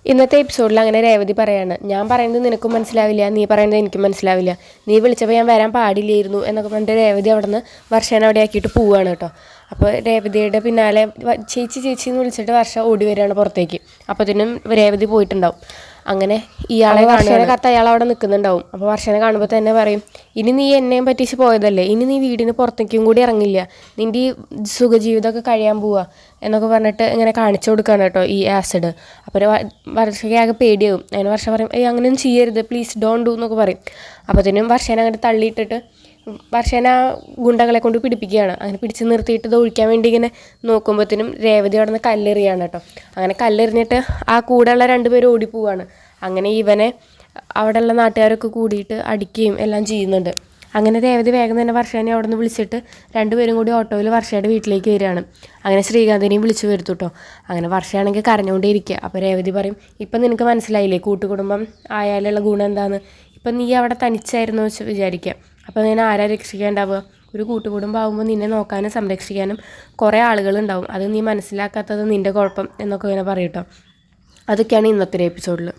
ഇന്നത്തെ എപ്പിസോഡിൽ അങ്ങനെ രേവതി പറയാണ്, ഞാൻ പറയുന്നത് നിനക്കും മനസ്സിലാവില്ല, നീ പറയുന്നത് എനിക്കും മനസ്സിലാവില്ല, നീ വിളിച്ചപ്പോൾ ഞാൻ വരാൻ പാടില്ലായിരുന്നു എന്നൊക്കെ പറഞ്ഞിട്ട് രേവതി അവിടെ നിന്ന് വർഷേനെ അവിടെ ആക്കിയിട്ട് പോവുകയാണ് കേട്ടോ. അപ്പോൾ രേവതിയുടെ പിന്നാലെ ചേച്ചി ചേച്ചി എന്ന് വിളിച്ചിട്ട് വർഷ ഓടി വരികയാണ് പുറത്തേക്ക്. അപ്പോഴത്തേനും രേവതി പോയിട്ടുണ്ടാവും. അങ്ങനെ ഇയാളെ വർഷേനെ കത്ത് അയാൾ അവിടെ നിൽക്കുന്നുണ്ടാവും. അപ്പോൾ വർഷേനെ കാണുമ്പോൾ തന്നെ പറയും, ഇനി നീ എന്നെയും പറ്റിച്ച് പോയതല്ലേ, ഇനി നീ വീടിന് പുറത്തേക്കും കൂടി ഇറങ്ങില്ല, നിൻ്റെ ഈ സുഖജീവിതമൊക്കെ കഴിയാൻ പോവുക എന്നൊക്കെ പറഞ്ഞിട്ട് ഇങ്ങനെ കാണിച്ചു കൊടുക്കുകയാണ് കേട്ടോ ഈ ആസിഡ്. അപ്പോൾ വർഷയ്ക്ക് ആകെ പേടിയാവും. അതിന് വർഷ പറയും, അങ്ങനെയൊന്നും ചെയ്യരുത്, പ്ലീസ് ഡോണ്ട് ഡു എന്നൊക്കെ പറയും. അപ്പോഴത്തേനും വർഷേനെ അങ്ങോട്ട് തള്ളിയിട്ടിട്ട് വർഷേന ആ ഗുണ്ടകളെ കൊണ്ട് പിടിപ്പിക്കുകയാണ്. അങ്ങനെ പിടിച്ച് നിർത്തിയിട്ട് ഇത് ഒഴിക്കാൻ വേണ്ടി ഇങ്ങനെ നോക്കുമ്പോഴത്തേനും രേവതി അവിടെ നിന്ന് കല്ലെറിയാണ് കേട്ടോ. അങ്ങനെ കല്ലെറിഞ്ഞിട്ട് ആ കൂടെയുള്ള രണ്ടുപേരും ഓടിപ്പോവാണ്. അങ്ങനെ ഇവനെ അവിടെയുള്ള നാട്ടുകാരൊക്കെ കൂടിയിട്ട് അടിക്കുകയും എല്ലാം ചെയ്യുന്നുണ്ട്. അങ്ങനെ രേവതി വേഗം തന്നെ വർഷേനെ അവിടെ നിന്ന് വിളിച്ചിട്ട് രണ്ടുപേരും കൂടി ഓട്ടോയിൽ വർഷയുടെ വീട്ടിലേക്ക് വരികയാണ്. അങ്ങനെ ശ്രീകാന്തിനെയും വിളിച്ചു വരുത്തു കേട്ടോ. അങ്ങനെ വർഷയാണെങ്കിൽ കരഞ്ഞുകൊണ്ടേ ഇരിക്കുക. അപ്പോൾ രേവതി പറയും, ഇപ്പം നിനക്ക് മനസ്സിലായില്ലേ കൂട്ടുകുടുംബം ആയാലുള്ള ഗുണം എന്താണെന്ന്. ഇപ്പം നീ അവിടെ തനിച്ചായിരുന്നു വെച്ച് വിചാരിക്കുക, അപ്പോൾ നിന്നെ ആരാ രക്ഷിക്കാണ്ടാവുക. ഒരു കൂട്ടുകുടുംബം ആകുമ്പോൾ നിന്നെ നോക്കാനും സംരക്ഷിക്കാനും കുറേ ആളുകളുണ്ടാവും. അത് നീ മനസ്സിലാക്കാത്തത് നിൻ്റെ കുഴപ്പം എന്നൊക്കെ ഇങ്ങനെ പറയും കേട്ടോ. അതൊക്കെയാണ് ഇന്നത്തെ ഒരു എപ്പിസോഡിൽ.